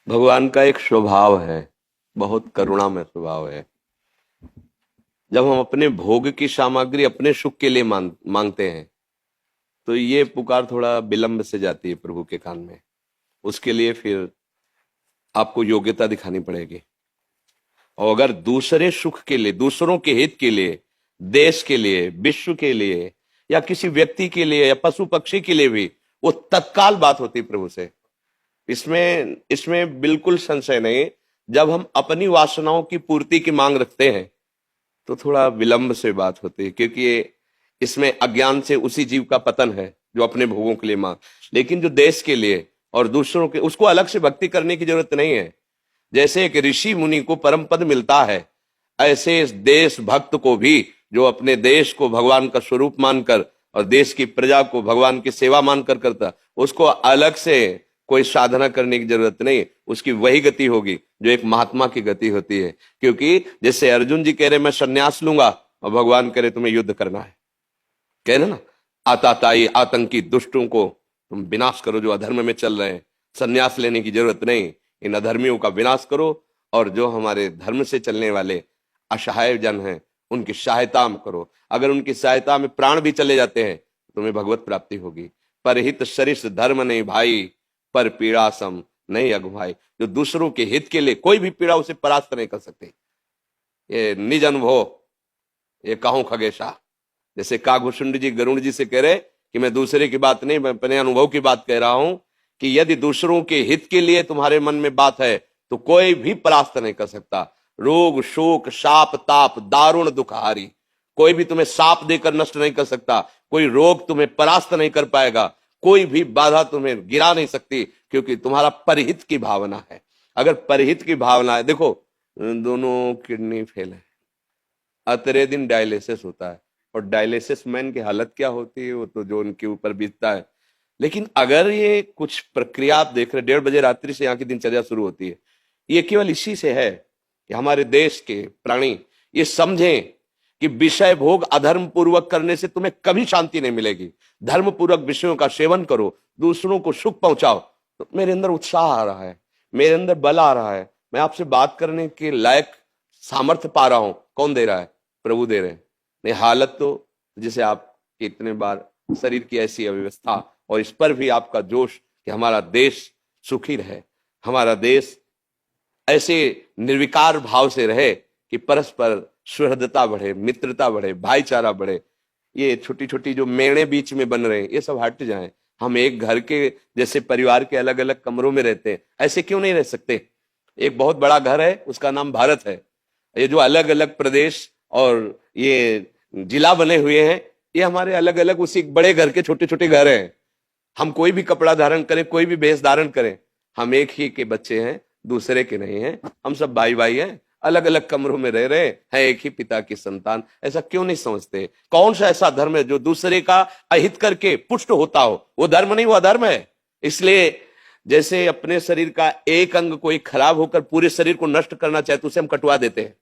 भगवान का एक स्वभाव है, बहुत करुणामय स्वभाव है। जब हम अपने भोग की सामग्री अपने सुख के लिए मांगते हैं तो ये पुकार थोड़ा विलंब से जाती है प्रभु के कान में। उसके लिए फिर आपको योग्यता दिखानी पड़ेगी। और अगर दूसरे सुख के लिए, दूसरों के हित के लिए, देश के लिए, विश्व के लिए, या किसी व्यक्ति के लिए, या पशु पक्षी के लिए भी, वो तत्काल बात होती है प्रभु से। इसमें इसमें बिल्कुल संशय नहीं। जब हम अपनी वासनाओं की पूर्ति की मांग रखते हैं तो थोड़ा विलंब से बात होती है, क्योंकि इसमें अज्ञान से उसी जीव का पतन है जो अपने भोगों के लिए मांग। लेकिन जो देश के लिए और दूसरों के, उसको अलग से भक्ति करने की जरूरत नहीं है। जैसे एक ऋषि मुनि को परम पद मिलता है, ऐसे इस देश भक्त को भी, जो अपने देश को भगवान का स्वरूप मानकर और देश की प्रजा को भगवान की सेवा मानकर करता, उसको अलग से कोई साधना करने की जरूरत नहीं। उसकी वही गति होगी जो एक महात्मा की गति होती है। क्योंकि जैसे अर्जुन जी कह रहे मैं संन्यास लूंगा, और भगवान कह रहे तुम्हें युद्ध करना है। कह रहे ना, आताताई आतंकी दुष्टों को तुम विनाश करो जो अधर्म में चल रहे हैं। संन्यास लेने की जरूरत नहीं, इन अधर्मियों का विनाश करो, और जो हमारे धर्म से चलने वाले असहाय जन हैं उनकी सहायता में करो। अगर उनकी सहायता में प्राण भी चले जाते हैं तुम्हें भगवत प्राप्ति होगी। परहित सरिस धर्म नहीं भाई, पर पीड़ा सम नहीं अगुभाई। जो दूसरों के हित के लिए कोई भी पीड़ा उसे परास्त नहीं कर सकते। ये निज अनुभव, ये कहूं खगेशा। जैसे काघभूषुंड जी गरुड़ जी से कह रहे कि मैं दूसरे की बात नहीं, मैं अपने अनुभव की बात कह रहा हूं कि यदि दूसरों के हित के लिए तुम्हारे मन में बात है तो कोई भी परास्त नहीं कर सकता। रोग शोक शाप ताप दारुण दुखहारी, कोई भी तुम्हें साप देकर नष्ट नहीं कर सकता। कोई रोग तुम्हें परास्त नहीं कर पाएगा। कोई भी बाधा तुम्हें गिरा नहीं सकती, क्योंकि तुम्हारा परहित की भावना है। अगर परहित की भावना है, देखो दोनों किडनी फेल है, अतरे दिन डायलिसिस होता है, और डायलिसिस मैन की हालत क्या होती है वो तो जो उनके ऊपर बीतता है। लेकिन अगर ये कुछ प्रक्रिया आप देख रहे, 1:30 बजे रात्रि से यहाँ की दिनचर्या शुरू होती है, ये केवल इसी से है कि हमारे देश के प्राणी ये समझें कि विषय भोग अधर्म पूर्वक करने से तुम्हें कभी शांति नहीं मिलेगी। धर्म पूर्वक विषयों का सेवन करो, दूसरों को सुख पहुंचाओ। तो मेरे अंदर उत्साह आ रहा है, मेरे अंदर बल आ रहा है, मैं आपसे बात करने के लायक सामर्थ्य पा रहा हूं। कौन दे रहा है? प्रभु दे रहे हैं। नहीं हालत तो जैसे आप इतने बार शरीर की ऐसी अव्यवस्था, और इस पर भी आपका जोश कि हमारा देश सुखी रहे, हमारा देश ऐसे निर्विकार भाव से रहे कि परस्पर सुहृदता बढ़े, मित्रता बढ़े, भाईचारा बढ़े। ये छोटी छोटी जो मेड़े बीच में बन रहे हैं ये सब हट जाएं। हम एक घर के जैसे परिवार के अलग अलग कमरों में रहते हैं, ऐसे क्यों नहीं रह सकते? एक बहुत बड़ा घर है, उसका नाम भारत है। ये जो अलग अलग प्रदेश और ये जिला बने हुए हैं, ये हमारे अलग अलग उसी बड़े घर के छोटे छोटे घर हैं। हम कोई भी कपड़ा धारण करें, कोई भी वेश धारण करें, हम एक ही के बच्चे हैं, दूसरे के नहीं हैं। हम सब भाई भाई हैं, अलग अलग कमरों में रह रहे हैं, एक ही पिता की संतान। ऐसा क्यों नहीं समझते? कौन सा ऐसा धर्म है जो दूसरे का अहित करके पुष्ट होता हो? वो धर्म नहीं, वो अधर्म है। इसलिए जैसे अपने शरीर का एक अंग कोई खराब होकर पूरे शरीर को नष्ट करना चाहे तो उसे हम कटवा देते हैं।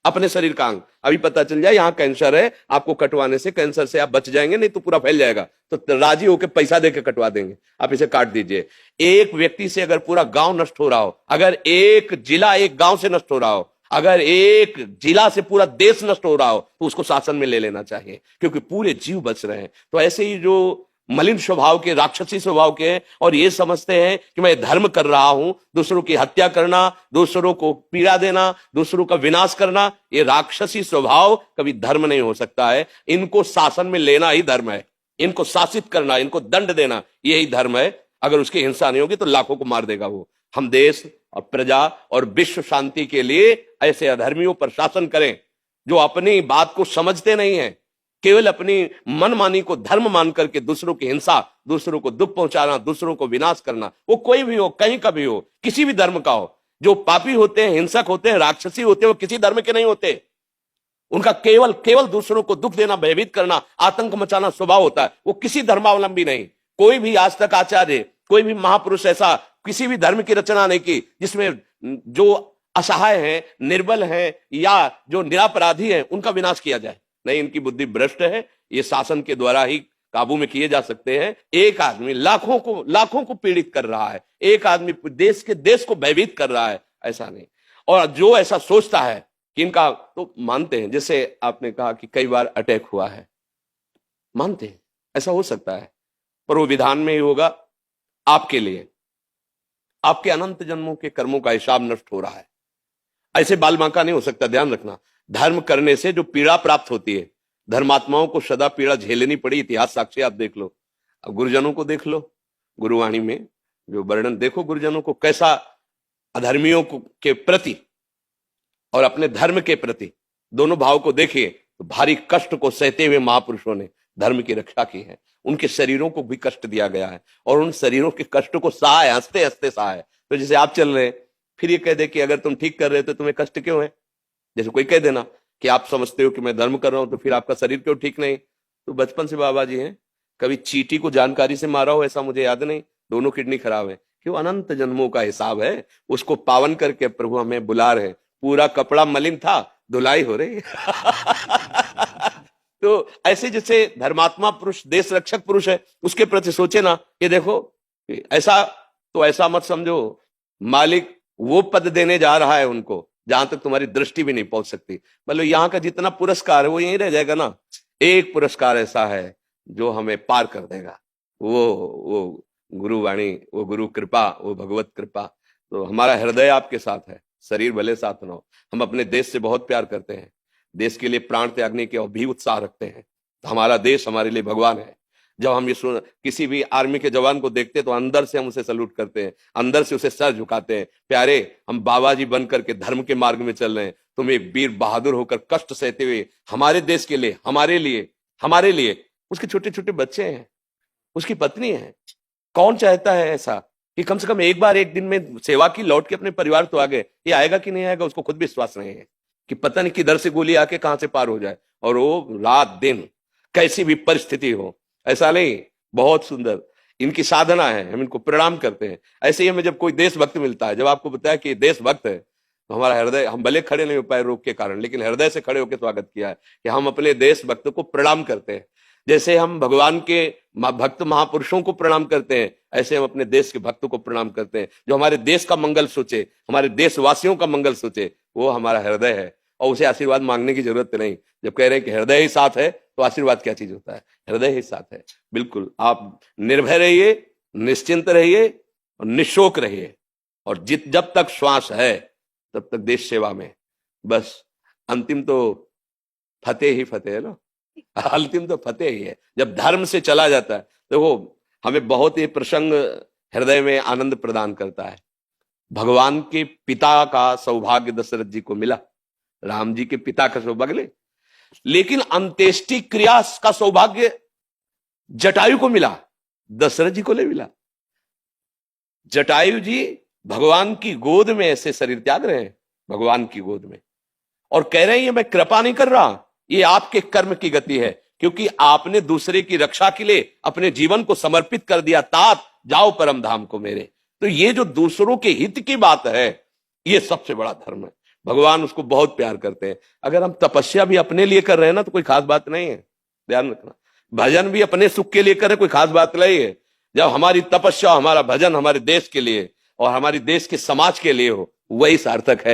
अपने शरीर का अंग अभी पता चल जाए यहाँ कैंसर है, आपको कटवाने से कैंसर से आप बच जाएंगे, नहीं तो पूरा फैल जाएगा, तो राजी होकर पैसा देकर कटवा देंगे, आप इसे काट दीजिए। एक व्यक्ति से अगर पूरा गांव नष्ट हो रहा हो, अगर एक जिला एक गांव से नष्ट हो रहा हो, अगर एक जिला से पूरा देश नष्ट हो रहा हो, तो उसको शासन में ले लेना चाहिए, क्योंकि पूरे जीव बच रहे हैं। तो ऐसे ही जो मलिन स्वभाव के, राक्षसी स्वभाव के हैं, और ये समझते हैं कि मैं धर्म कर रहा हूं, दूसरों की हत्या करना, दूसरों को पीड़ा देना, दूसरों का विनाश करना, ये राक्षसी स्वभाव कभी धर्म नहीं हो सकता है। इनको शासन में लेना ही धर्म है, इनको शासित करना, इनको दंड देना, यही धर्म है। अगर उसकी हिंसा नहीं होगी तो लाखों को मार देगा वो। हम देश और प्रजा और विश्व शांति के लिए ऐसे अधर्मियों पर शासन करें जो अपनी बात को समझते नहीं है, केवल अपनी मनमानी को धर्म मान करके दूसरों की हिंसा, दूसरों को दुख पहुंचाना, दूसरों को विनाश करना, वो कोई भी हो, कहीं का भी हो, किसी भी धर्म का हो। जो पापी होते हैं, हिंसक होते हैं, राक्षसी होते हैं, वो किसी धर्म के नहीं होते। उनका केवल केवल दूसरों को दुख देना, भयभीत करना, आतंक मचाना स्वभाव होता है। वो किसी धर्मावलंबी नहीं। कोई भी आज तक आचार्य, कोई भी महापुरुष ऐसा किसी भी धर्म की रचना नहीं की जिसमें जो असहाय हैं, निर्बल हैं, या जो निरपराधी हैं उनका विनाश किया जाए। नहीं, इनकी बुद्धि भ्रष्ट है। ये शासन के द्वारा ही काबू में किए जा सकते हैं। एक आदमी लाखों को पीड़ित कर रहा है, एक आदमी देश को भयभीत कर रहा है, ऐसा नहीं। और जो ऐसा सोचता है कि इनका, तो मानते हैं, जैसे आपने कहा कि कई बार अटैक हुआ है, मानते हैं ऐसा हो सकता है, पर वो विधान में ही होगा आपके लिए। आपके अनंत जन्मों के कर्मों का हिसाब नष्ट हो रहा है, ऐसे बाल बांका नहीं हो सकता। ध्यान रखना, धर्म करने से जो पीड़ा प्राप्त होती है, धर्मात्माओं को सदा पीड़ा झेलनी पड़ी, इतिहास साक्षी आप देख लो। अब गुरुजनों को देख लो, गुरुवाणी में जो वर्णन देखो, गुरुजनों को कैसा अधर्मियों के प्रति और अपने धर्म के प्रति दोनों भाव को देखिए, तो भारी कष्ट को सहते हुए महापुरुषों ने धर्म की रक्षा की है। उनके शरीरों को भी कष्ट दिया गया है और उन शरीरों के कष्ट को सहा है, हंसते हंसते सहा है। तो जैसे आप चल रहे हैं, फिर ये कह दे कि अगर तुम ठीक कर रहे हो तो तुम्हें कष्ट क्यों है। जैसे कोई कह देना कि आप समझते हो कि मैं धर्म कर रहा हूं तो फिर आपका शरीर क्यों ठीक नहीं। तो बचपन से बाबा जी हैं, कभी चींटी को जानकारी से मारा हो ऐसा मुझे याद नहीं, दोनों किडनी खराब है। क्यों? अनंत जन्मों का हिसाब है, उसको पावन करके प्रभु हमें बुला रहे हैं। पूरा कपड़ा मलिन था, धुलाई हो रही तो ऐसे जैसे धर्मात्मा पुरुष, देश रक्षक पुरुष है, उसके प्रति सोचे ना कि देखो ऐसा, तो ऐसा मत समझो मालिक वो पद देने जा रहा है उनको जहां तक तुम्हारी दृष्टि भी नहीं पहुंच सकती। मतलब यहाँ का जितना पुरस्कार है वो यहीं रह जाएगा ना। एक पुरस्कार ऐसा है जो हमें पार कर देगा, वो गुरुवाणी, वो गुरु कृपा, वो भगवत कृपा। तो हमारा हृदय आपके साथ है, शरीर भले साथ ना हो। हम अपने देश से बहुत प्यार करते हैं, देश के लिए प्राण त्यागने के भी उत्साह रखते हैं। तो हमारा देश हमारे लिए भगवान है। जब हम ये किसी भी आर्मी के जवान को देखते हैं तो अंदर से हम उसे सल्यूट करते हैं, अंदर से उसे सर झुकाते हैं। प्यारे, हम बाबा जी बन करके धर्म के मार्ग में चल रहे हैं, तुम एक वीर बहादुर होकर कष्ट सहते हुए हमारे देश के लिए, हमारे लिए उसके छोटे छोटे बच्चे हैं, उसकी पत्नी है। कौन चाहता है ऐसा कि कम से कम एक बार एक दिन में सेवा की, लौट के अपने परिवार तो आ गए। ये आएगा कि नहीं आएगा उसको खुद भी विश्वास नहीं है कि पता नहीं किधर से गोली आके कहां से पार हो जाए, और वो रात दिन कैसी भी परिस्थिति हो, ऐसा नहीं। बहुत सुंदर इनकी साधना है, हम इनको प्रणाम करते हैं। ऐसे ही हमें जब कोई देशभक्त मिलता है, जब आपको बताया कि देशभक्त है, तो हमारा हृदय, हम भले खड़े नहीं हो पाए रोग के कारण, लेकिन हृदय से खड़े होकर स्वागत किया है कि हम अपने देशभक्त को प्रणाम करते हैं। जैसे हम भगवान के भक्त महापुरुषों को प्रणाम करते हैं, ऐसे हम अपने देश के भक्त को प्रणाम करते हैं जो हमारे देश का मंगल सोचे, हमारे देशवासियों का मंगल सोचे। वो हमारा हृदय है और उसे आशीर्वाद मांगने की जरूरत नहीं। जब कह रहे हैं कि हृदय ही साथ है, तो आशीर्वाद क्या चीज होता है? हृदय ही साथ है। बिल्कुल आप निर्भय रहिए, निश्चिंत रहिए और निशोक रहिए, और जब तक श्वास है तब तक देश सेवा में। बस अंतिम तो फतेह ही फतेह है ना, अंतिम तो फतेह ही है। जब धर्म से चला जाता है तो वो हमें बहुत ही प्रसंग, हृदय में आनंद प्रदान करता है। भगवान के पिता का सौभाग्य दशरथ जी को मिला, राम जी के पिता का सौभाग्य, लेकिन अंत्येष्टि क्रिया का सौभाग्य जटायु को मिला, दशरथ जी को नहीं मिला। जटायु जी भगवान की गोद में ऐसे शरीर त्याग रहे हैं, भगवान की गोद में, और कह रहे हैं ये मैं कृपा नहीं कर रहा, ये आपके कर्म की गति है, क्योंकि आपने दूसरे की रक्षा के लिए अपने जीवन को समर्पित कर दिया। तात जाओ परम धाम को मेरे। तो ये जो दूसरों के हित की बात है, ये सबसे बड़ा धर्म है। भगवान उसको बहुत प्यार करते हैं। अगर हम तपस्या भी अपने लिए कर रहे हैं ना, तो कोई खास बात नहीं है, ध्यान रखना। भजन भी अपने सुख के लिए कर रहे, कोई खास बात नहीं है। जब हमारी तपस्या, हमारा भजन हमारे देश के लिए और हमारी देश के समाज के लिए हो, वही सार्थक है।